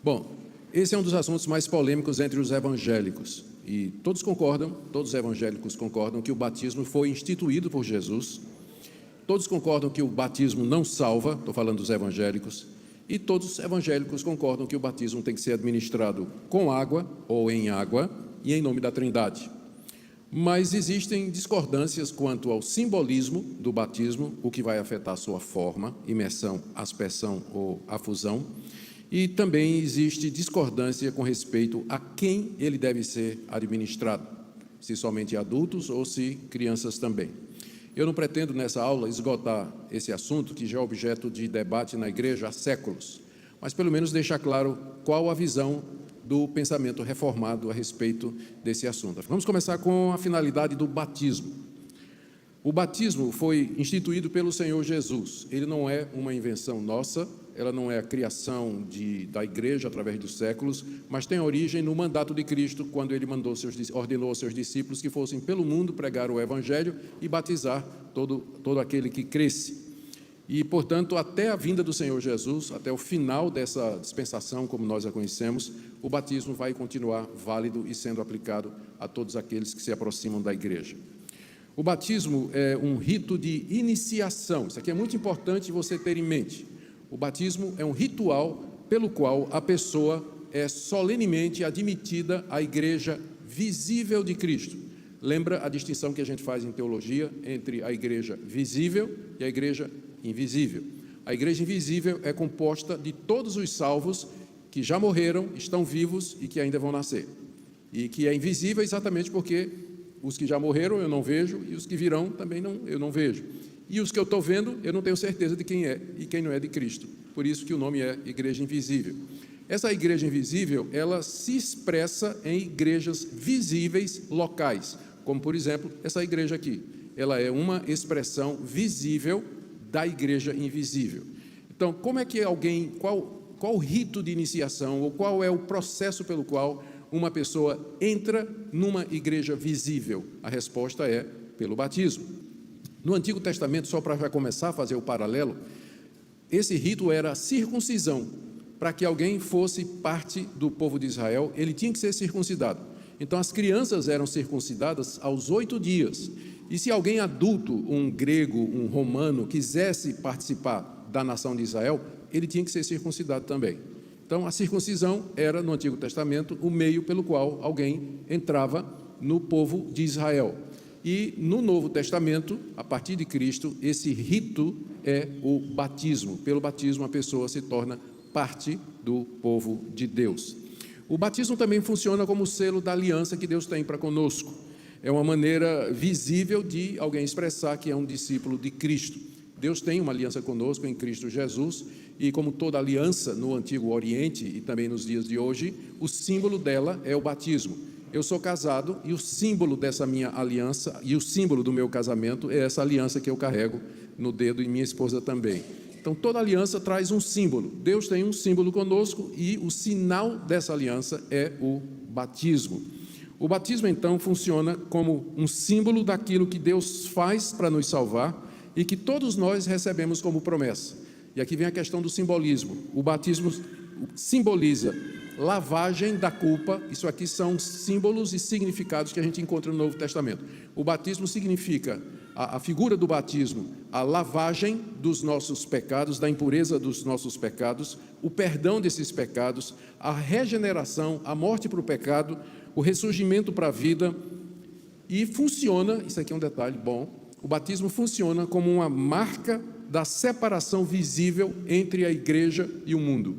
Bom, esse é um dos assuntos mais polêmicos entre os evangélicos. E todos os evangélicos concordam que o batismo foi instituído por Jesus. Todos concordam que o batismo não salva, estou falando dos evangélicos. E todos os evangélicos concordam que o batismo tem que ser administrado com água ou em água e em nome da Trindade. Mas existem discordâncias quanto ao simbolismo do batismo, o que vai afetar sua forma, imersão, aspersão ou afusão. E também existe discordância com respeito a quem ele deve ser administrado, se somente adultos ou se crianças também. Eu não pretendo nessa aula esgotar esse assunto, que já é objeto de debate na igreja há séculos, mas pelo menos deixar claro qual a visão do pensamento reformado a respeito desse assunto. Vamos começar com a finalidade do batismo. O batismo foi instituído pelo Senhor Jesus. Ele não é uma invenção nossa, ela não é a criação da igreja através dos séculos, mas tem origem no mandato de Cristo, quando ele ordenou aos seus discípulos que fossem pelo mundo pregar o evangelho e batizar todo aquele que cresce. E, portanto, até a vinda do Senhor Jesus, até o final dessa dispensação, como nós a conhecemos, o batismo vai continuar válido e sendo aplicado a todos aqueles que se aproximam da igreja. O batismo é um rito de iniciação. Isso aqui é muito importante você ter em mente. O batismo é um ritual pelo qual a pessoa é solenemente admitida à igreja visível de Cristo. Lembra a distinção que a gente faz em teologia entre a igreja visível e a igreja invisível. A igreja invisível é composta de todos os salvos que já morreram, estão vivos e que ainda vão nascer. E que é invisível exatamente porque os que já morreram eu não vejo e os que virão também eu não vejo. E os que eu estou vendo, eu não tenho certeza de quem é e quem não é de Cristo. Por isso que o nome é Igreja Invisível. Essa igreja invisível, ela se expressa em igrejas visíveis locais, como, por exemplo, essa igreja aqui. Ela é uma expressão visível da igreja invisível. Então, como é que qual o rito de iniciação, ou qual é o processo pelo qual uma pessoa entra numa igreja visível? A resposta é pelo batismo. No Antigo Testamento, só para já começar a fazer o paralelo, esse rito era a circuncisão. Para que alguém fosse parte do povo de Israel, ele tinha que ser circuncidado. Então, as crianças eram circuncidadas aos 8 dias. E se alguém adulto, um grego, um romano, quisesse participar da nação de Israel, ele tinha que ser circuncidado também. Então, a circuncisão era, no Antigo Testamento, o meio pelo qual alguém entrava no povo de Israel. E no Novo Testamento, a partir de Cristo, esse rito é o batismo. Pelo batismo, a pessoa se torna parte do povo de Deus. O batismo também funciona como selo da aliança que Deus tem para conosco. É uma maneira visível de alguém expressar que é um discípulo de Cristo. Deus tem uma aliança conosco em Cristo Jesus, e como toda aliança no Antigo Oriente e também nos dias de hoje, o símbolo dela é o batismo. Eu sou casado e o símbolo dessa minha aliança e o símbolo do meu casamento é essa aliança que eu carrego no dedo, e minha esposa também. Então, toda aliança traz um símbolo. Deus tem um símbolo conosco e o sinal dessa aliança é o batismo. O batismo, então, funciona como um símbolo daquilo que Deus faz para nos salvar e que todos nós recebemos como promessa. E aqui vem a questão do simbolismo. O batismo simboliza lavagem da culpa. Isso aqui são símbolos e significados que a gente encontra no Novo Testamento. O batismo significa, a figura do batismo, a lavagem dos nossos pecados, da impureza dos nossos pecados, o perdão desses pecados, a regeneração, a morte para o pecado, o ressurgimento para a vida. E funciona, isso aqui é um detalhe bom, o batismo funciona como uma marca da separação visível entre a igreja e o mundo.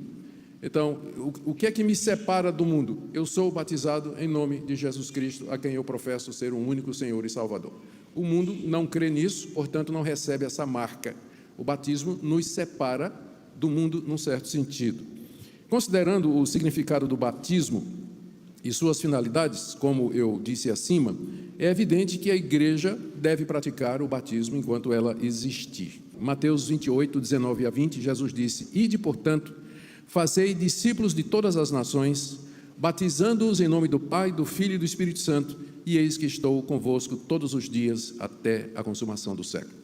Então, o que é que me separa do mundo? Eu sou batizado em nome de Jesus Cristo, a quem eu professo ser o único Senhor e Salvador. O mundo não crê nisso, portanto não recebe essa marca. O batismo nos separa do mundo num certo sentido. Considerando o significado do batismo e suas finalidades, como eu disse acima, é evidente que a igreja deve praticar o batismo enquanto ela existir. Mateus 28, 19 a 20, Jesus disse: Ide, portanto, fazei discípulos de todas as nações, batizando-os em nome do Pai, do Filho e do Espírito Santo, e eis que estou convosco todos os dias até a consumação do século.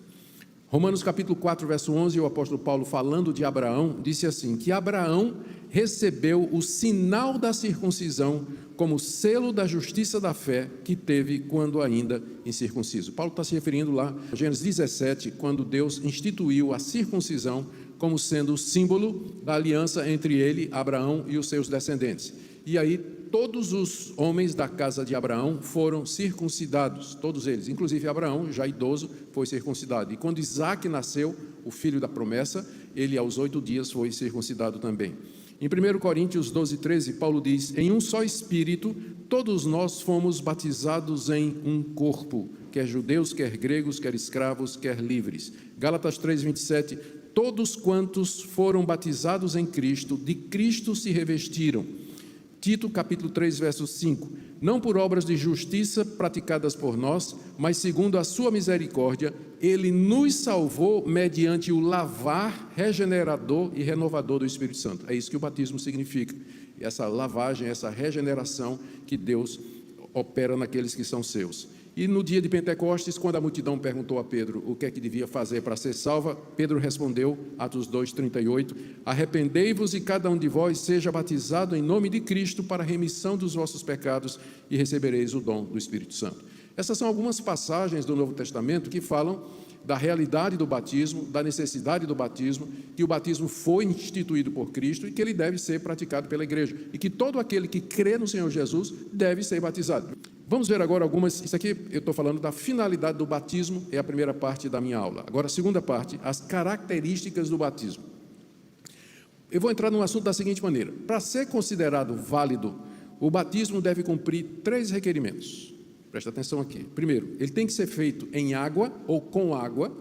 Romanos capítulo 4, verso 11, o apóstolo Paulo, falando de Abraão, disse assim, que Abraão recebeu o sinal da circuncisão como selo da justiça da fé que teve quando ainda incircunciso. Paulo está se referindo lá a Gênesis 17, quando Deus instituiu a circuncisão como sendo o símbolo da aliança entre ele, Abraão, e os seus descendentes. E aí todos os homens da casa de Abraão foram circuncidados, todos eles, inclusive Abraão, já idoso, foi circuncidado. E quando Isaque nasceu, o filho da promessa, ele aos 8 dias foi circuncidado também. Em 1 Coríntios 12, 13, Paulo diz, em um só Espírito, todos nós fomos batizados em um corpo, quer judeus, quer gregos, quer escravos, quer livres. Gálatas 3, 27, todos quantos foram batizados em Cristo, de Cristo se revestiram. Tito, capítulo 3, verso 5, não por obras de justiça praticadas por nós, mas segundo a sua misericórdia, ele nos salvou mediante o lavar regenerador e renovador do Espírito Santo. É isso que o batismo significa, essa lavagem, essa regeneração que Deus opera naqueles que são seus. E no dia de Pentecostes, quando a multidão perguntou a Pedro o que é que devia fazer para ser salva, Pedro respondeu, Atos 2, 38, arrependei-vos e cada um de vós seja batizado em nome de Cristo para a remissão dos vossos pecados e recebereis o dom do Espírito Santo. Essas são algumas passagens do Novo Testamento que falam da realidade do batismo, da necessidade do batismo, que o batismo foi instituído por Cristo e que ele deve ser praticado pela igreja, e que todo aquele que crê no Senhor Jesus deve ser batizado. Vamos ver agora algumas, isso aqui eu estou falando da finalidade do batismo, é a primeira parte da minha aula. Agora a segunda parte, as características do batismo. Eu vou entrar num assunto da seguinte maneira, para ser considerado válido, o batismo deve cumprir 3 requerimentos. Presta atenção aqui. Primeiro, ele tem que ser feito em água ou com água,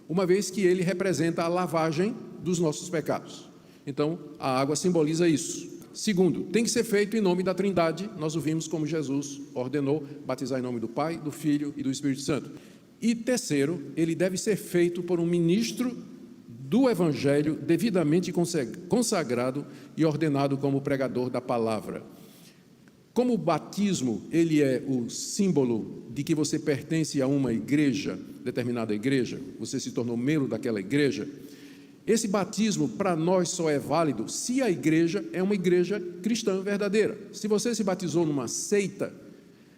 uma vez que ele representa a lavagem dos nossos pecados. Então, a água simboliza isso. Segundo, tem que ser feito em nome da Trindade, nós ouvimos como Jesus ordenou, batizar em nome do Pai, do Filho e do Espírito Santo. E terceiro, ele deve ser feito por um ministro do Evangelho, devidamente consagrado e ordenado como pregador da palavra. Como o batismo, ele é o símbolo de que você pertence a uma igreja, determinada igreja, você se tornou membro daquela igreja, esse batismo para nós só é válido se a igreja é uma igreja cristã verdadeira. Se você se batizou numa seita,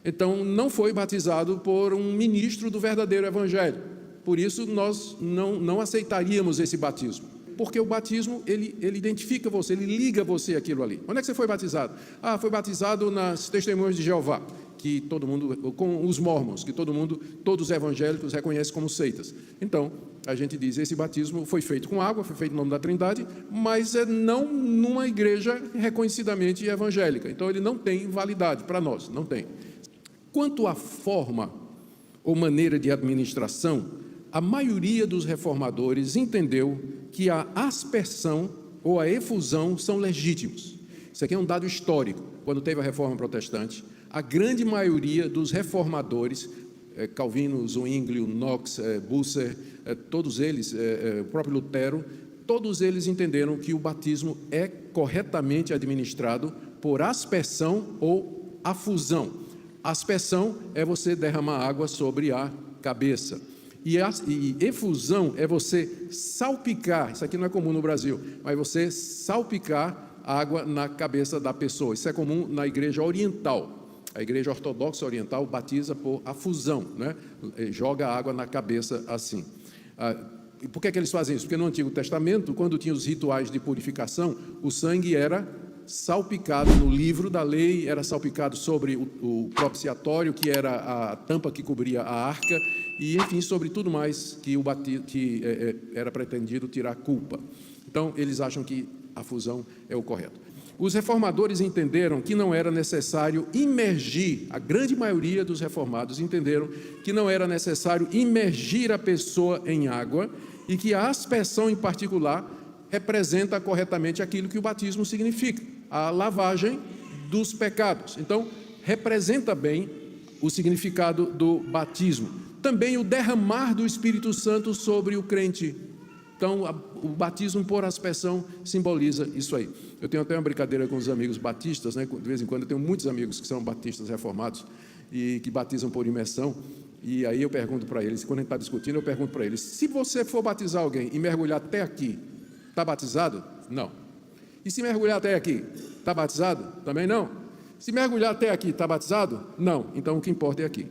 então não foi batizado por um ministro do verdadeiro evangelho. Por isso nós não aceitaríamos esse batismo. Porque o batismo, ele identifica você, ele liga você àquilo ali. Onde é que você foi batizado? Ah, foi batizado nas Testemunhas de Jeová, que todo mundo, com os mormons, que todos os evangélicos reconhecem como seitas. Então, a gente diz, esse batismo foi feito com água, foi feito em nome da Trindade, mas não numa igreja reconhecidamente evangélica. Então, ele não tem validade para nós, não tem. Quanto à forma ou maneira de administração, a maioria dos reformadores entendeu que a aspersão ou a efusão são legítimos. Isso aqui é um dado histórico. Quando teve a Reforma Protestante, a grande maioria dos reformadores, Calvino, Zwinglio, Knox, Bucer, todos eles, o próprio Lutero, todos eles entenderam que o batismo é corretamente administrado por aspersão ou afusão. Aspersão é você derramar água sobre a cabeça. E efusão é você salpicar, isso aqui não é comum no Brasil, mas você salpicar água na cabeça da pessoa. Isso é comum na igreja oriental. A igreja ortodoxa oriental batiza por afusão, né? Joga água na cabeça assim. E por que eles fazem isso? Porque no Antigo Testamento, quando tinha os rituais de purificação, o sangue era salpicado no livro da lei, era salpicado sobre o propiciatório, que era a tampa que cobria a arca, e enfim, sobre tudo mais que era pretendido tirar culpa. Então, eles acham que a fusão é o correto. Os reformadores entenderam que não era necessário imergir, a grande maioria dos reformados entenderam que não era necessário imergir a pessoa em água e que a aspersão em particular representa corretamente aquilo que o batismo significa, a lavagem dos pecados. Então, representa bem o significado do batismo. Também o derramar do Espírito Santo sobre o crente. Então, o batismo por aspersão simboliza isso aí. Eu tenho até uma brincadeira com os amigos batistas, né? De vez em quando eu tenho muitos amigos que são batistas reformados e que batizam por imersão. E aí eu pergunto para eles, quando a gente está discutindo, eu pergunto para eles, se você for batizar alguém e mergulhar até aqui, está batizado? Não. E se mergulhar até aqui, está batizado? Também não. Se mergulhar até aqui, está batizado? Não. Então o que importa é aqui.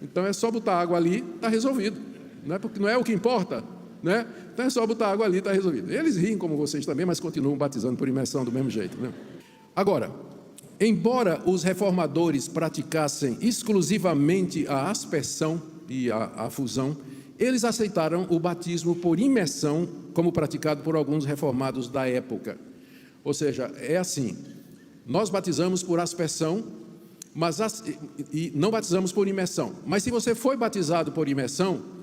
Então é só botar água ali, está resolvido. Não é, porque não é o que importa, né? Então é só botar água ali, está resolvido. Eles riem como vocês também, mas continuam batizando por imersão do mesmo jeito, né? Agora, embora os reformadores praticassem exclusivamente a aspersão e a fusão, eles aceitaram o batismo por imersão como praticado por alguns reformados da época. Ou seja, é assim, nós batizamos por aspersão, e não batizamos por imersão. Mas se você foi batizado por imersão,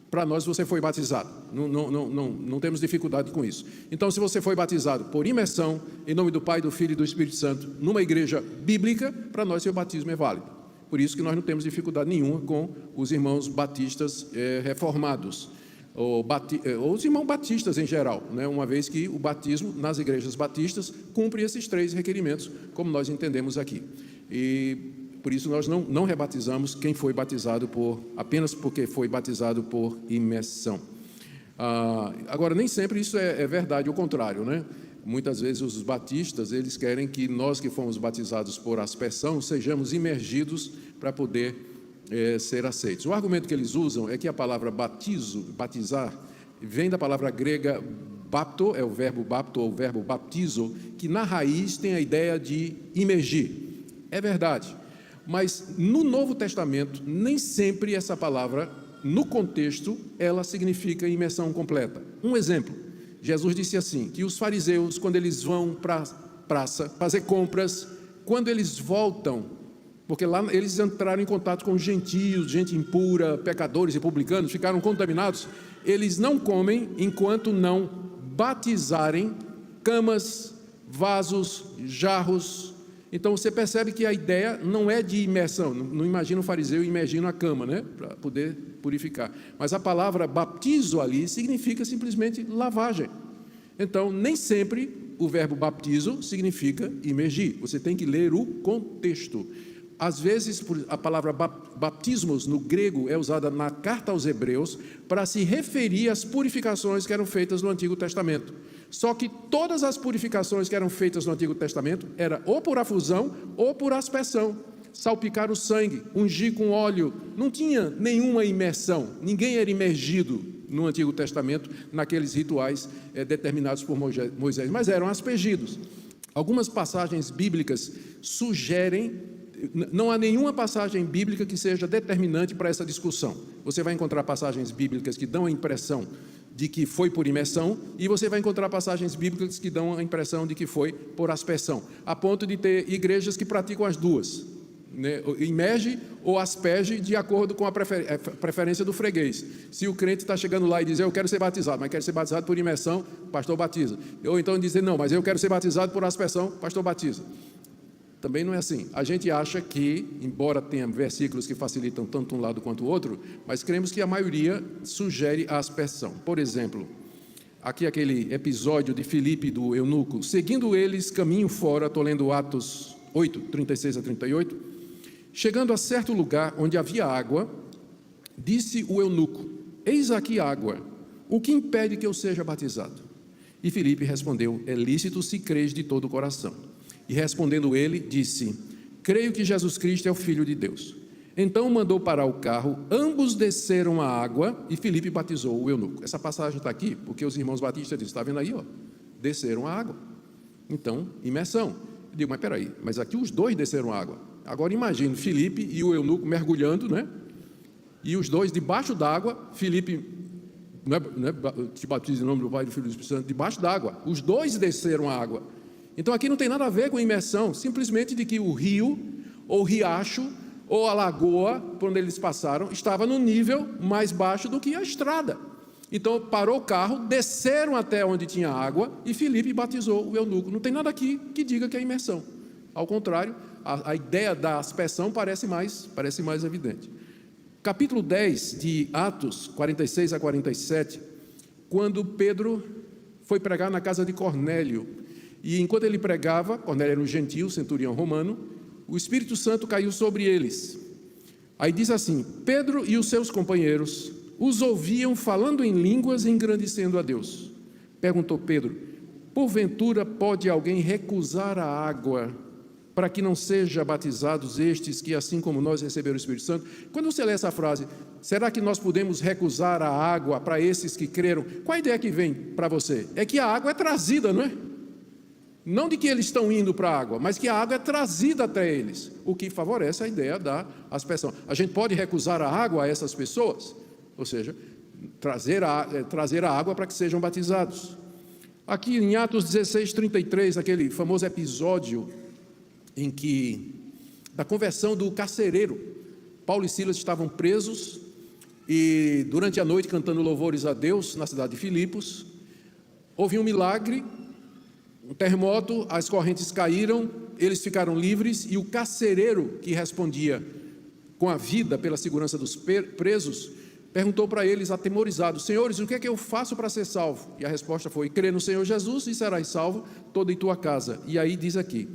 para nós você foi batizado, não temos dificuldade com isso. Então, se você foi batizado por imersão, em nome do Pai, do Filho e do Espírito Santo, numa igreja bíblica, para nós seu batismo é válido. Por isso que nós não temos dificuldade nenhuma com os irmãos batistas reformados, ou os irmãos batistas em geral, né? Uma vez que o batismo nas igrejas batistas cumpre esses 3 requerimentos, como nós entendemos aqui. E por isso nós não rebatizamos quem foi batizado apenas porque foi batizado por imersão. Agora, nem sempre isso é verdade, o contrário, né? Muitas vezes os batistas, eles querem que nós que fomos batizados por aspersão, sejamos imergidos para poder ser aceitos. O argumento que eles usam é que a palavra batizar, vem da palavra grega bapto, é o verbo bapto ou o verbo baptizo, que na raiz tem a ideia de imergir. É verdade. Mas no Novo Testamento, nem sempre essa palavra, no contexto, ela significa imersão completa. Um exemplo, Jesus disse assim, que os fariseus, quando eles vão para a praça fazer compras, quando eles voltam, porque lá eles entraram em contato com gentios, gente impura, pecadores e publicanos, ficaram contaminados, eles não comem enquanto não batizarem camas, vasos, jarros. Então você percebe que a ideia não é de imersão, não imagina o fariseu imergindo a cama, né, para poder purificar. Mas a palavra baptizo ali significa simplesmente lavagem. Então nem sempre o verbo baptizo significa imergir, você tem que ler o contexto. Às vezes a palavra baptismos no grego é usada na carta aos Hebreus para se referir às purificações que eram feitas no Antigo Testamento. Só que todas as purificações que eram feitas no Antigo Testamento era ou por afusão ou por aspersão. Salpicar o sangue, ungir com óleo, não tinha nenhuma imersão, ninguém era imergido no Antigo Testamento naqueles rituais determinados por Moisés, mas eram aspergidos. Algumas passagens bíblicas sugerem, não há nenhuma passagem bíblica que seja determinante para essa discussão. Você vai encontrar passagens bíblicas que dão a impressão de que foi por imersão, e você vai encontrar passagens bíblicas que dão a impressão de que foi por aspersão, a ponto de ter igrejas que praticam as duas, né? Imerge ou asperge de acordo com a preferência do freguês. Se o crente está chegando lá e diz, eu quero ser batizado, mas quero ser batizado por imersão, o pastor batiza. Ou então dizer, não, mas eu quero ser batizado por aspersão, o pastor batiza. Também não é assim. A gente acha que, embora tenha versículos que facilitam tanto um lado quanto o outro, mas cremos que a maioria sugere a aspersão. Por exemplo, aqui aquele episódio de Filipe do eunuco, seguindo eles caminho fora, estou lendo Atos 8, 36 a 38, chegando a certo lugar onde havia água, disse o eunuco, eis aqui água, o que impede que eu seja batizado? E Filipe respondeu, é lícito se crês de todo o coração. E respondendo ele, disse, creio que Jesus Cristo é o Filho de Deus. Então mandou parar o carro, ambos desceram a água e Filipe batizou o eunuco. Essa passagem está aqui porque os irmãos batistas dizem, está vendo aí, ó, desceram a água. Então, imersão. Eu digo, mas peraí, mas aqui os dois desceram a água. Agora imagine Filipe e o eunuco mergulhando, né? E os dois debaixo d'água, Filipe, te batiza em nome do Pai, do Filho e do Espírito Santo, debaixo d'água. Os dois desceram a água. Então aqui não tem nada a ver com imersão, simplesmente de que o rio, ou riacho, ou a lagoa, por onde eles passaram, estava no nível mais baixo do que a estrada. Então parou o carro, desceram até onde tinha água e Filipe batizou o eunuco. Não tem nada aqui que diga que é imersão. Ao contrário, a ideia da aspersão parece mais evidente. Capítulo 10 de Atos, 46 a 47, quando Pedro foi pregar na casa de Cornélio, e enquanto ele pregava, Cornélio era um gentio, centurião romano, o Espírito Santo caiu sobre eles. Aí diz assim: Pedro e os seus companheiros os ouviam falando em línguas e engrandecendo a Deus. Perguntou Pedro: porventura pode alguém recusar a água para que não sejam batizados estes que, assim como nós, receberam o Espírito Santo? Quando você lê essa frase, será que nós podemos recusar a água para esses que creram? Qual a ideia que vem para você? É que a água é trazida, não é? Não de que eles estão indo para a água, mas que a água é trazida até eles, o que favorece a ideia da aspersão. A gente pode recusar a água a essas pessoas? Ou seja, trazer a água para que sejam batizados. Aqui em Atos 16, 33, aquele famoso episódio em que, da conversão do carcereiro, Paulo e Silas estavam presos e durante a noite cantando louvores a Deus na cidade de Filipos, houve um milagre, um terremoto, as correntes caíram, eles ficaram livres e o carcereiro que respondia com a vida pela segurança dos presos, perguntou para eles atemorizado: senhores, o que é que eu faço para ser salvo? E a resposta foi: crê no Senhor Jesus e serás salvo, toda em tua casa. E aí diz aqui: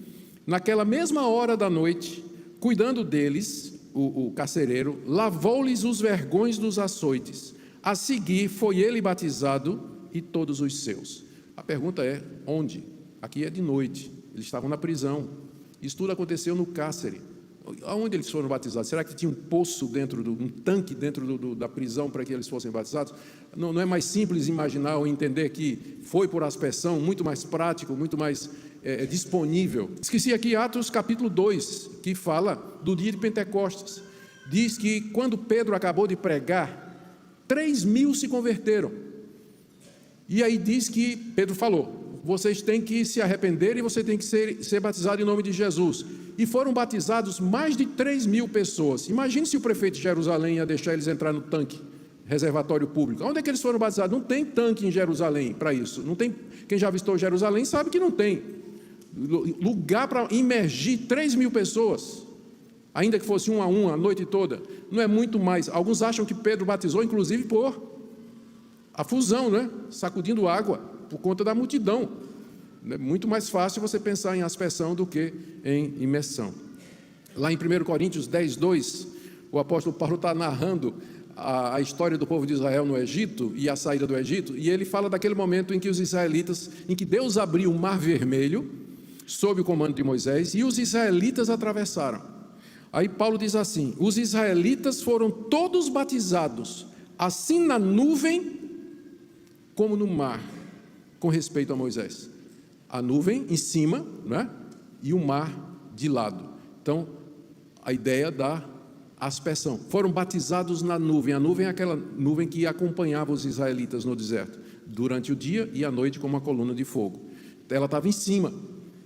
naquela mesma hora da noite, cuidando deles, o carcereiro lavou-lhes os vergões dos açoites. A seguir foi ele batizado e todos os seus. A pergunta é: onde? Aqui é de noite, eles estavam na prisão. Isso tudo aconteceu no cárcere. Aonde eles foram batizados? Será que tinha um poço um tanque dentro da prisão para que eles fossem batizados? Não é mais simples imaginar ou entender que foi por aspersão, muito mais prático, muito mais disponível. Esqueci aqui Atos capítulo 2, que fala do dia de Pentecostes. Diz que quando Pedro acabou de pregar, 3.000 se converteram. E aí diz que Pedro falou: vocês têm que se arrepender e você tem que ser batizado em nome de Jesus. E foram batizados mais de 3.000 pessoas. Imagine se o prefeito de Jerusalém ia deixar eles entrar no tanque, reservatório público. Onde é que eles foram batizados? Não tem tanque em Jerusalém para isso. Não tem. Quem já visitou Jerusalém sabe que não tem lugar para imergir 3.000 pessoas, ainda que fosse um a noite toda. Não é muito mais. Alguns acham que Pedro batizou, inclusive, por a fusão, né? Sacudindo água, por conta da multidão. É muito mais fácil você pensar em aspersão do que em imersão. Lá em 1 Coríntios 10, 2, o apóstolo Paulo está narrando a história do povo de Israel no Egito e a saída do Egito, e ele fala daquele momento em que os israelitas, em que Deus abriu o Mar Vermelho, sob o comando de Moisés, e os israelitas atravessaram. Aí Paulo diz assim: os israelitas foram todos batizados, assim na nuvem como no mar, com respeito a Moisés. A nuvem em cima, né? E o mar de lado. Então, a ideia da aspersão. Foram batizados na nuvem. A nuvem é aquela nuvem que acompanhava os israelitas no deserto, durante o dia e à noite, como uma coluna de fogo. Ela estava em cima.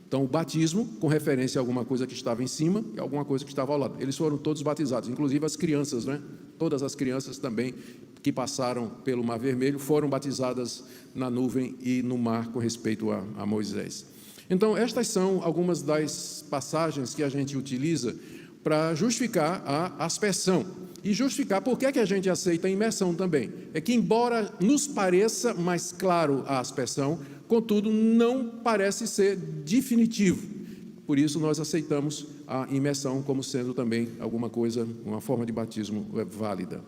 Então, o batismo, com referência a alguma coisa que estava em cima e alguma coisa que estava ao lado. Eles foram todos batizados, inclusive as crianças, né? Todas as crianças também que passaram pelo Mar Vermelho foram batizadas na nuvem e no mar com respeito a Moisés. Então, estas são algumas das passagens que a gente utiliza para justificar a aspersão. E justificar por que a gente aceita a imersão também. É que, embora nos pareça mais claro a aspersão, contudo, não parece ser definitivo. Por isso, nós aceitamos a imersão como sendo também alguma coisa, uma forma de batismo válida.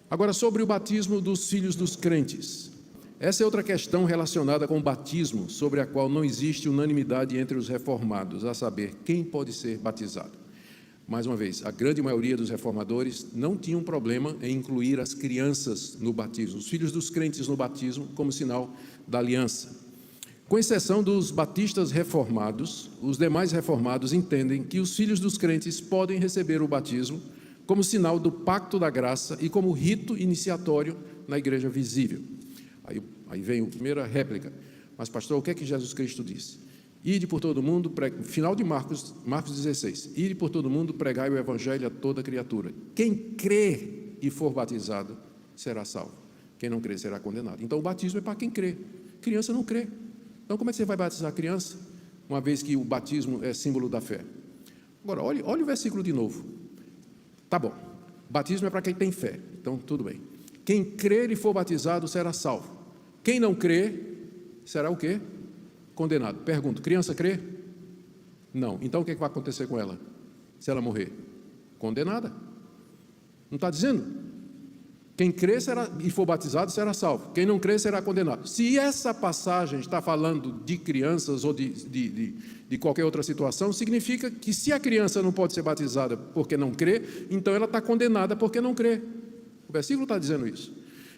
Agora, sobre o batismo dos filhos dos crentes. Essa é outra questão relacionada com o batismo, sobre a qual não existe unanimidade entre os reformados, a saber, quem pode ser batizado. Mais uma vez, a grande maioria dos reformadores não tinha um problema em incluir as crianças no batismo, os filhos dos crentes no batismo, como sinal da aliança. Com exceção dos batistas reformados, os demais reformados entendem que os filhos dos crentes podem receber o batismo como sinal do pacto da graça e como rito iniciatório na igreja visível. Aí vem a primeira réplica: mas pastor, o que é que Jesus Cristo disse? Ide por todo mundo, final de Marcos 16, ide por todo mundo, pregai o evangelho a toda criatura. Quem crê e for batizado será salvo, quem não crê será condenado. Então o batismo é para quem crê, criança não crê. Então como é que você vai batizar a criança, uma vez que o batismo é símbolo da fé? Agora, olha o versículo de novo. Tá bom, batismo é para quem tem fé, então tudo bem. Quem crer e for batizado será salvo. Quem não crer será o quê? Condenado. Pergunto, criança crê? Não. Então o que vai acontecer com ela? Se ela morrer? Condenada. Não está dizendo? Quem crer e for batizado será salvo. Quem não crer será condenado. Se essa passagem está falando de crianças ou de qualquer outra situação, significa que se a criança não pode ser batizada porque não crê, então ela está condenada porque não crê. O versículo está dizendo isso.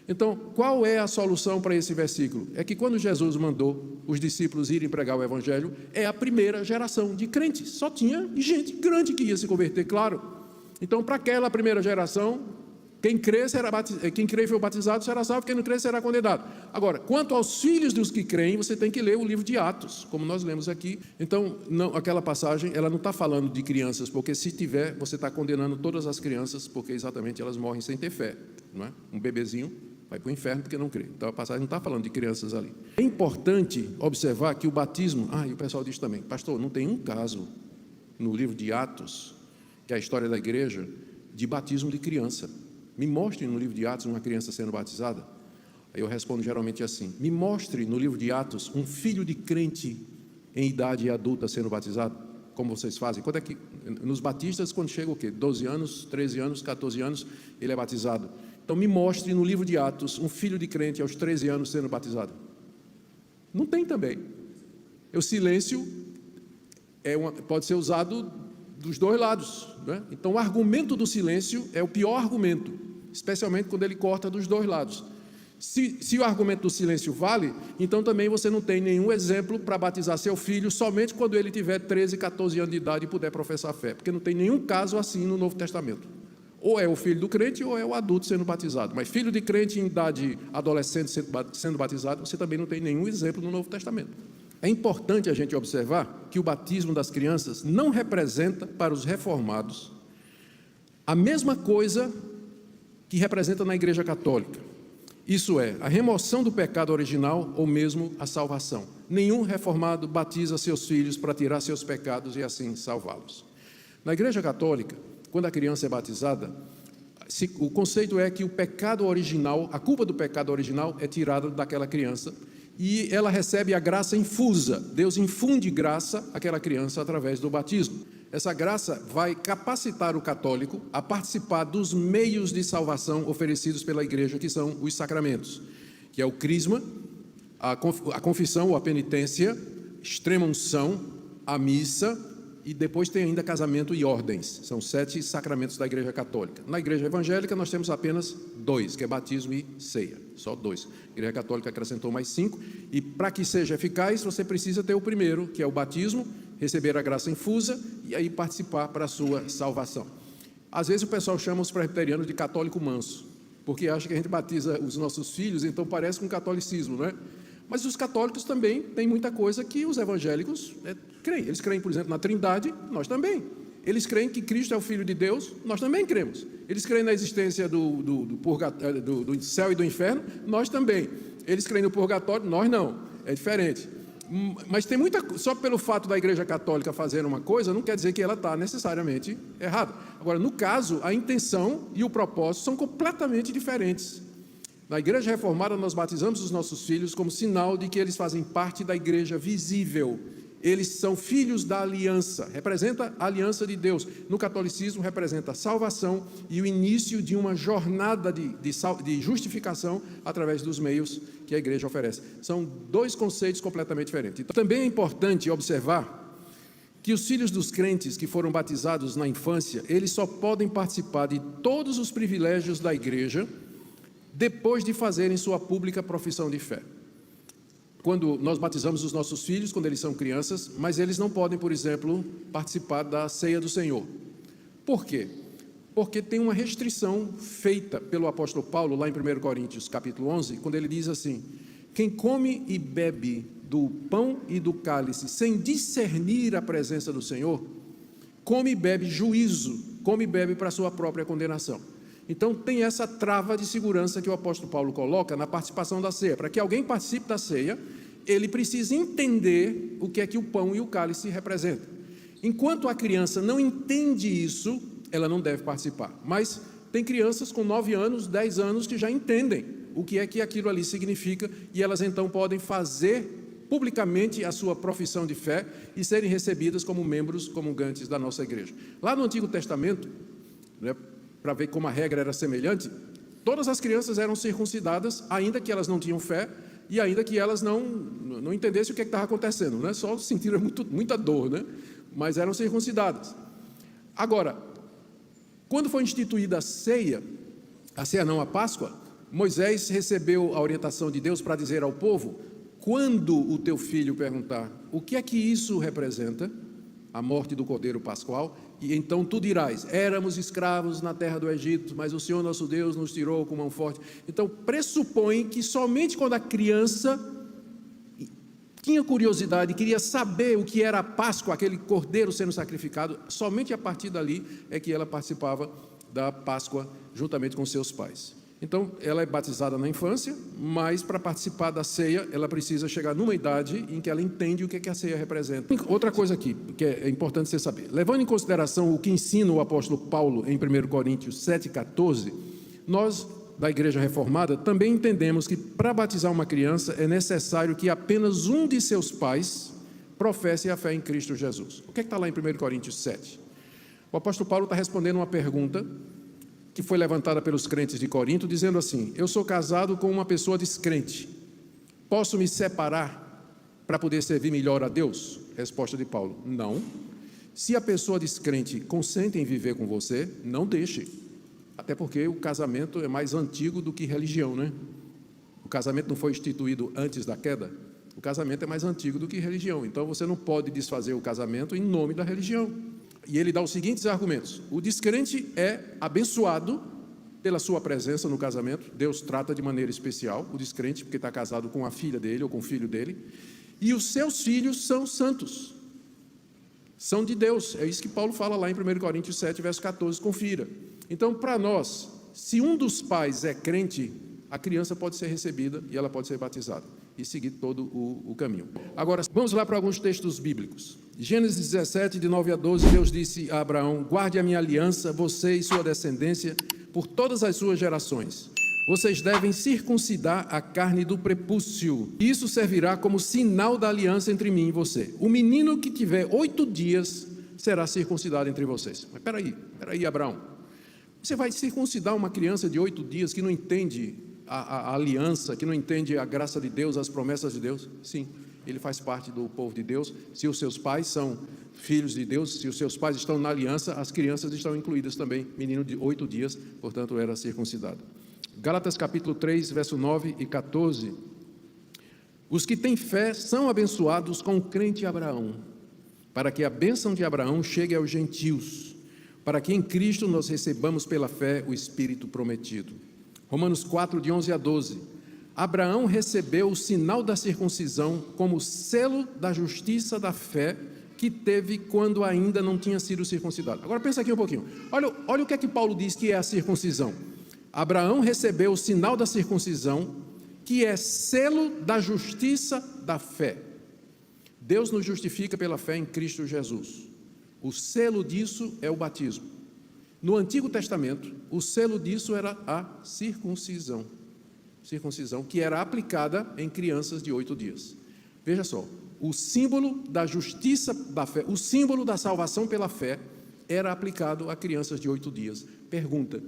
Então, qual é a solução para esse versículo? É que quando Jesus mandou os discípulos irem pregar o Evangelho, é a primeira geração de crentes. Só tinha gente grande que ia se converter, claro. Então, para aquela primeira geração, quem crê e for batizado será salvo, quem não crê será condenado. Agora, quanto aos filhos dos que creem, você tem que ler o livro de Atos, como nós lemos aqui. Então, não, aquela passagem, ela não está falando de crianças, porque se tiver, você está condenando todas as crianças, porque exatamente elas morrem sem ter fé, não é? Um bebezinho vai para o inferno porque não crê. Então a passagem não está falando de crianças ali. É importante observar que o batismo... e o pessoal diz também, pastor, não tem um caso no livro de Atos, que é a história da igreja, de batismo de criança. Me mostre no livro de Atos uma criança sendo batizada. Aí eu respondo geralmente assim, me mostre no livro de Atos um filho de crente em idade adulta sendo batizado, como vocês fazem. Quando é que, nos batistas, quando chega o quê? 12 anos, 13 anos, 14 anos, ele é batizado. Então, me mostre no livro de Atos um filho de crente aos 13 anos sendo batizado. Não tem também. O silêncio pode ser usado dos dois lados, né? Então, o argumento do silêncio é o pior argumento, especialmente quando ele corta dos dois lados. Se o argumento do silêncio vale, então também você não tem nenhum exemplo para batizar seu filho somente quando ele tiver 13, 14 anos de idade e puder professar fé, porque não tem nenhum caso assim no Novo Testamento. Ou é o filho do crente ou é o adulto sendo batizado. Mas filho de crente em idade adolescente sendo batizado, você também não tem nenhum exemplo no Novo Testamento. É importante a gente observar que o batismo das crianças não representa para os reformados a mesma coisa que representa na Igreja Católica. Isso é, a remoção do pecado original ou mesmo a salvação. Nenhum reformado batiza seus filhos para tirar seus pecados e assim salvá-los. Na Igreja Católica, quando a criança é batizada, o conceito é que o pecado original, a culpa do pecado original é tirada daquela criança e ela recebe a graça infusa. Deus infunde graça àquela criança através do batismo. Essa graça vai capacitar o católico a participar dos meios de salvação oferecidos pela igreja, que são os sacramentos, que é o crisma, a confissão ou a penitência, extrema unção, a missa, e depois tem ainda casamento e ordens. São 7 sacramentos da Igreja Católica. Na Igreja Evangélica nós temos apenas 2, que é batismo e ceia. Só 2. A Igreja Católica acrescentou mais 5. E para que seja eficaz, você precisa ter o primeiro, que é o batismo, receber a graça infusa e aí participar para a sua salvação. Às vezes o pessoal chama os presbiterianos de católico manso, porque acha que a gente batiza os nossos filhos, então parece com catolicismo, não é? Mas os católicos também têm muita coisa que os evangélicos creem. Eles creem, por exemplo, na Trindade, nós também. Eles creem que Cristo é o Filho de Deus, nós também cremos. Eles creem na existência do céu e do inferno, nós também. Eles creem no purgatório, nós não. É diferente. Mas tem muita... Só pelo fato da Igreja Católica fazer uma coisa, não quer dizer que ela está necessariamente errada. Agora, no caso, a intenção e o propósito são completamente diferentes. Na Igreja Reformada, nós batizamos os nossos filhos como sinal de que eles fazem parte da igreja visível. Eles são filhos da aliança, representa a aliança de Deus. No catolicismo, representa a salvação e o início de uma jornada de justificação através dos meios que a igreja oferece. São 2 conceitos completamente diferentes. Então, também é importante observar que os filhos dos crentes que foram batizados na infância, eles só podem participar de todos os privilégios da igreja depois de fazerem sua pública profissão de fé. Quando nós batizamos os nossos filhos, quando eles são crianças, mas eles não podem, por exemplo, participar da ceia do Senhor. Por quê? Porque tem uma restrição feita pelo apóstolo Paulo, lá em 1 Coríntios, capítulo 11, quando ele diz assim: quem come e bebe do pão e do cálice sem discernir a presença do Senhor, come e bebe juízo, come e bebe para a sua própria condenação. Então tem essa trava de segurança que o apóstolo Paulo coloca na participação da ceia. Para que alguém participe da ceia, ele precisa entender o que é que o pão e o cálice representam. Enquanto a criança não entende isso, ela não deve participar. Mas tem crianças com 9 anos, 10 anos que já entendem o que é que aquilo ali significa e elas então podem fazer publicamente a sua profissão de fé e serem recebidas como membros comungantes da nossa igreja. Lá no Antigo Testamento, né, para ver como a regra era semelhante, todas as crianças eram circuncidadas, ainda que elas não tinham fé e ainda que elas não entendessem o que estava acontecendo, né? Só sentiram muita dor, né? Mas eram circuncidadas. Agora, quando foi instituída a ceia não, a Páscoa, Moisés recebeu a orientação de Deus para dizer ao povo: quando o teu filho perguntar o que é que isso representa, a morte do Cordeiro Pascual, e então tu dirás: éramos escravos na terra do Egito, mas o Senhor nosso Deus nos tirou com mão forte. Então pressupõe que somente quando a criança tinha curiosidade, queria saber o que era a Páscoa, aquele cordeiro sendo sacrificado, somente a partir dali é que ela participava da Páscoa juntamente com seus pais. Então, ela é batizada na infância, mas para participar da ceia, ela precisa chegar numa idade em que ela entende o que a ceia representa. Outra coisa aqui, que é importante você saber, levando em consideração o que ensina o apóstolo Paulo em 1 Coríntios 7,14, nós, da Igreja Reformada, também entendemos que para batizar uma criança é necessário que apenas um de seus pais professe a fé em Cristo Jesus. O que está lá em 1 Coríntios 7? O apóstolo Paulo está respondendo uma pergunta que foi levantada pelos crentes de Corinto, dizendo assim: eu sou casado com uma pessoa descrente, posso me separar para poder servir melhor a Deus? Resposta de Paulo: não. Se a pessoa descrente consente em viver com você, não deixe. Até porque o casamento é mais antigo do que religião, né? O casamento não foi instituído antes da queda. O casamento é mais antigo do que religião. Então você não pode desfazer o casamento em nome da religião. E ele dá os seguintes argumentos: o descrente é abençoado pela sua presença no casamento, Deus trata de maneira especial o descrente, porque está casado com a filha dele ou com o filho dele, e os seus filhos são santos, são de Deus. É isso que Paulo fala lá em 1 Coríntios 7, verso 14, confira. Então, para nós, se um dos pais é crente, a criança pode ser recebida e ela pode ser batizada e seguir todo o caminho. Agora, vamos lá para alguns textos bíblicos. Gênesis 17, de 9 a 12, Deus disse a Abraão: guarde a minha aliança, você e sua descendência, por todas as suas gerações. Vocês devem circuncidar a carne do prepúcio. Isso servirá como sinal da aliança entre mim e você. O menino que tiver 8 dias será circuncidado entre vocês. Mas peraí, Abraão. Você vai circuncidar uma criança de 8 dias que não entende a aliança, que não entende a graça de Deus, as promessas de Deus? Sim, ele faz parte do povo de Deus. Se os seus pais são filhos de Deus, se os seus pais estão na aliança, as crianças estão incluídas também. Menino de 8 dias, portanto, era circuncidado. Gálatas capítulo 3, verso 9 e 14. Os que têm fé são abençoados com o crente Abraão, para que a bênção de Abraão chegue aos gentios, para que em Cristo nós recebamos pela fé o Espírito prometido. Romanos 4, de 11 a 12. Abraão recebeu o sinal da circuncisão como selo da justiça da fé que teve quando ainda não tinha sido circuncidado. Agora pensa aqui um pouquinho. Olha o que é que Paulo diz que é a circuncisão. Abraão recebeu o sinal da circuncisão, que é selo da justiça da fé. Deus nos justifica pela fé em Cristo Jesus. O selo disso é o batismo. No Antigo Testamento, o selo disso era a circuncisão. Circuncisão que era aplicada em crianças de 8 dias. Veja só, o símbolo da justiça da fé, o símbolo da salvação pela fé, era aplicado a crianças de 8 dias. Pergunta: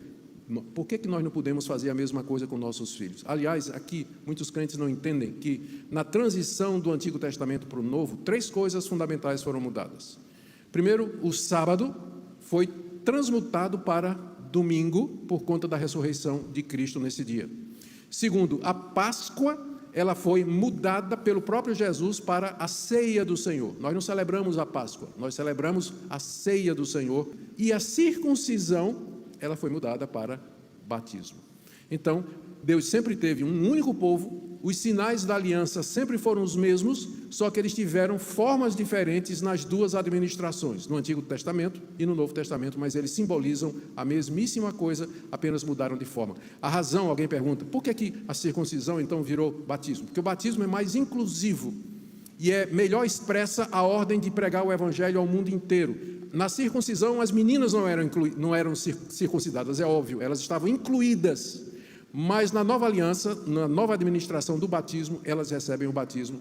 por que nós não podemos fazer a mesma coisa com nossos filhos? Aliás, aqui muitos crentes não entendem que na transição do Antigo Testamento para o Novo, 3 coisas fundamentais foram mudadas. Primeiro, o sábado foi transmutado para domingo por conta da ressurreição de Cristo nesse dia. Segundo, a Páscoa, ela foi mudada pelo próprio Jesus para a ceia do Senhor. Nós não celebramos a Páscoa, nós celebramos a ceia do Senhor. E a circuncisão, ela foi mudada para batismo. Então, Deus sempre teve um único povo, os sinais da aliança sempre foram os mesmos, só que eles tiveram formas diferentes nas duas administrações, no Antigo Testamento e no Novo Testamento, mas eles simbolizam a mesmíssima coisa, apenas mudaram de forma. A razão, alguém pergunta, por que a circuncisão então virou batismo? Porque o batismo é mais inclusivo e é melhor expressa a ordem de pregar o Evangelho ao mundo inteiro. Na circuncisão, as meninas não eram circuncidadas, é óbvio, elas estavam incluídas. Mas na nova aliança, na nova administração do batismo, elas recebem o batismo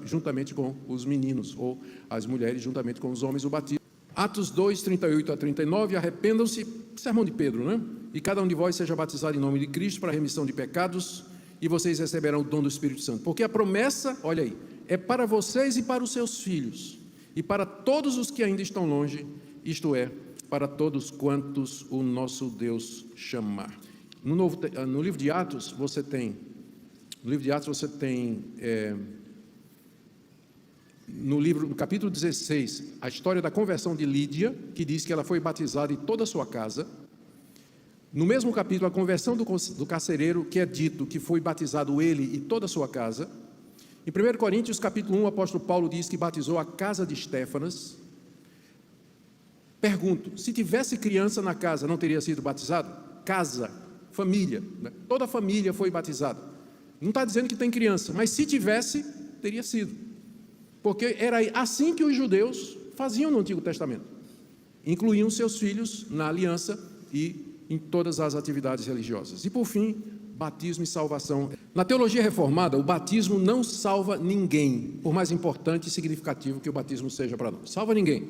juntamente com os meninos, ou as mulheres juntamente com os homens, o batismo. Atos 2, 38 a 39, arrependam-se, sermão de Pedro, né? E cada um de vós seja batizado em nome de Cristo para a remissão de pecados, e vocês receberão o dom do Espírito Santo. Porque a promessa, olha aí, é para vocês e para os seus filhos, e para todos os que ainda estão longe, isto é, para todos quantos o nosso Deus chamar. No livro de Atos, você tem no capítulo 16, a história da conversão de Lídia, que diz que ela foi batizada e toda a sua casa. No mesmo capítulo, a conversão do carcereiro, que é dito que foi batizado ele e toda a sua casa. Em 1 Coríntios, capítulo 1, o apóstolo Paulo diz que batizou a casa de Estéfanas. Pergunto, se tivesse criança na casa, não teria sido batizado? Casa, família, né? Toda a família foi batizada. Não está dizendo que tem criança, mas se tivesse, teria sido. Porque era assim que os judeus faziam no Antigo Testamento. Incluíam seus filhos na aliança e em todas as atividades religiosas. E por fim, batismo e salvação. Na teologia reformada, o batismo não salva ninguém, por mais importante e significativo que o batismo seja para nós. Salva ninguém.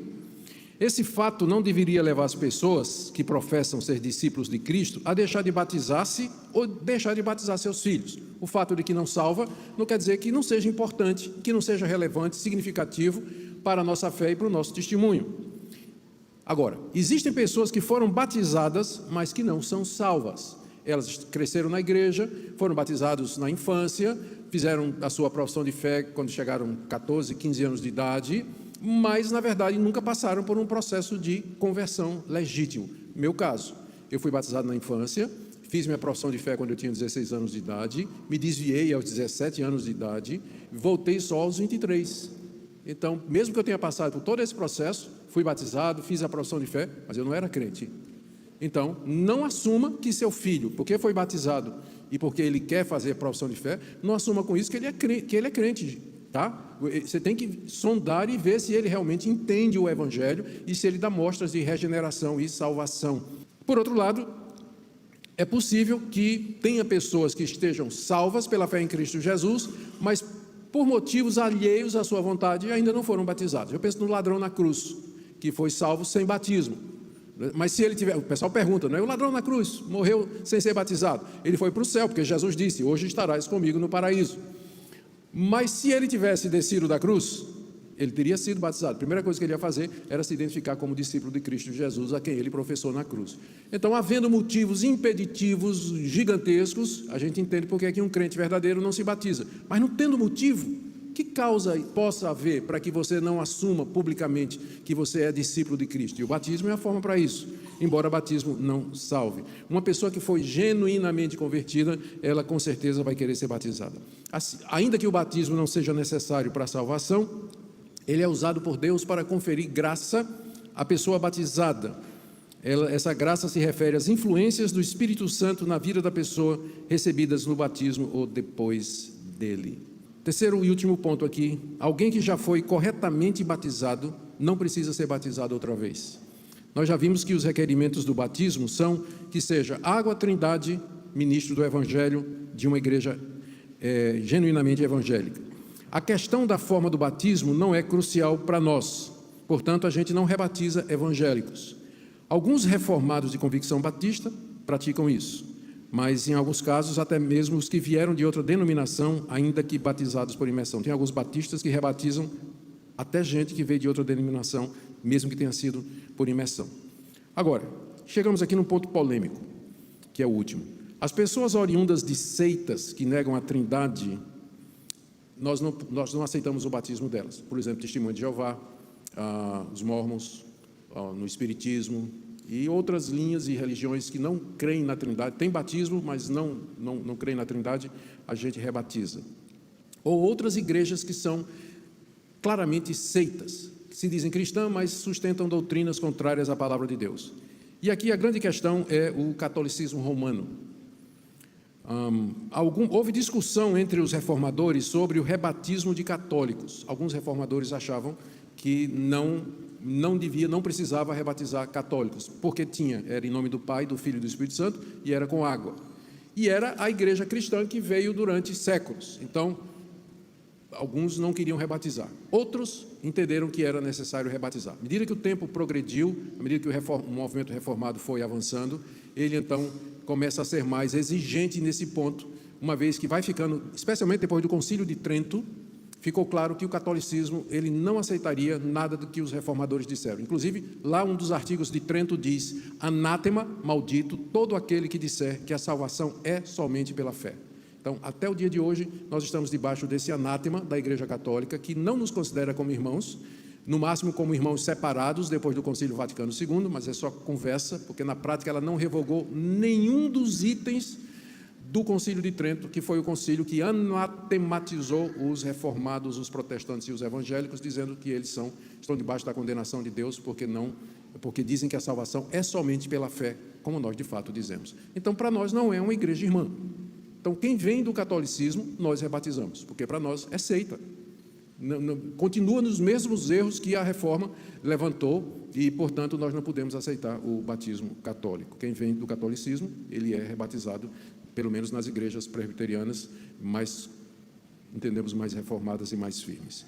Esse fato não deveria levar as pessoas que professam ser discípulos de Cristo a deixar de batizar-se ou deixar de batizar seus filhos. O fato de que não salva não quer dizer que não seja importante, que não seja relevante, significativo para a nossa fé e para o nosso testemunho. Agora, existem pessoas que foram batizadas, mas que não são salvas. Elas cresceram na igreja, foram batizados na infância, fizeram a sua profissão de fé quando chegaram 14, 15 anos de idade, mas, na verdade, nunca passaram por um processo de conversão legítimo. Meu caso, eu fui batizado na infância, fiz minha profissão de fé quando eu tinha 16 anos de idade, me desviei aos 17 anos de idade, voltei só aos 23. Então, mesmo que eu tenha passado por todo esse processo, fui batizado, fiz a profissão de fé, mas eu não era crente. Então, não assuma que seu filho, porque foi batizado e porque ele quer fazer a profissão de fé, não assuma com isso que ele é crente, tá? Você tem que sondar e ver se ele realmente entende o Evangelho e se ele dá mostras de regeneração e salvação. Por outro lado, é possível que tenha pessoas que estejam salvas pela fé em Cristo Jesus, mas por motivos alheios à sua vontade ainda não foram batizados. Eu penso no ladrão na cruz, que foi salvo sem batismo. Mas se ele tiver, o pessoal pergunta, não é? O ladrão na cruz morreu sem ser batizado. Ele foi para o céu, porque Jesus disse, hoje estarás comigo no paraíso. Mas se ele tivesse descido da cruz, ele teria sido batizado. A primeira coisa que ele ia fazer era se identificar como discípulo de Cristo Jesus, a quem ele professou na cruz. Então, havendo motivos impeditivos gigantescos, a gente entende porque é que um crente verdadeiro não se batiza. Mas não tendo motivo, que causa possa haver para que você não assuma publicamente que você é discípulo de Cristo? E o batismo é a forma para isso, embora o batismo não salve. Uma pessoa que foi genuinamente convertida, ela com certeza vai querer ser batizada. Assim, ainda que o batismo não seja necessário para a salvação, ele é usado por Deus para conferir graça à pessoa batizada. Essa graça se refere às influências do Espírito Santo na vida da pessoa, recebidas no batismo ou depois dele. Terceiro e último ponto aqui, alguém que já foi corretamente batizado não precisa ser batizado outra vez. Nós já vimos que os requerimentos do batismo são que seja água, trindade, ministro do Evangelho de uma igreja genuinamente evangélica. A questão da forma do batismo não é crucial para nós, portanto a gente não rebatiza evangélicos. Alguns reformados de convicção batista praticam isso, mas em alguns casos até mesmo os que vieram de outra denominação, ainda que batizados por imersão. Tem alguns batistas que rebatizam até gente que veio de outra denominação, mesmo que tenha sido por imersão. Agora, chegamos aqui num ponto polêmico, que é o último. As pessoas oriundas de seitas que negam a trindade, nós não aceitamos o batismo delas. Por exemplo, Testemunho de Jeová, os mormons, no espiritismo, e outras linhas e religiões que não creem na trindade, tem batismo, mas não creem na trindade, a gente rebatiza. Ou outras igrejas que são claramente seitas, que se dizem cristãs, mas sustentam doutrinas contrárias à palavra de Deus. E aqui a grande questão é o catolicismo romano. Houve discussão entre os reformadores sobre o rebatismo de católicos. Alguns reformadores achavam que não precisava rebatizar católicos, porque era em nome do Pai, do Filho e do Espírito Santo, e era com água. E era a igreja cristã que veio durante séculos. Então, alguns não queriam rebatizar. Outros entenderam que era necessário rebatizar. À medida que o tempo progrediu, à medida que o movimento reformado foi avançando, ele então começa a ser mais exigente nesse ponto, uma vez que vai ficando, especialmente depois do Concílio de Trento, ficou claro que o catolicismo ele não aceitaria nada do que os reformadores disseram. Inclusive, lá um dos artigos de Trento diz: anátema, maldito, todo aquele que disser que a salvação é somente pela fé. Então, até o dia de hoje, nós estamos debaixo desse anátema da Igreja Católica, que não nos considera como irmãos, no máximo como irmãos separados depois do Concílio Vaticano II, mas é só conversa, porque na prática ela não revogou nenhum dos itens do Concílio de Trento, que foi o concílio que anatematizou os reformados, os protestantes e os evangélicos, dizendo que eles estão debaixo da condenação de Deus, porque dizem que a salvação é somente pela fé, como nós de fato dizemos. Então, para nós não é uma igreja irmã. Então, quem vem do catolicismo, nós rebatizamos, porque para nós é seita. Continua nos mesmos erros que a reforma levantou e, portanto, nós não podemos aceitar o batismo católico. Quem vem do catolicismo, ele é rebatizado, pelo menos nas igrejas presbiterianas, entendemos, mais reformadas e mais firmes.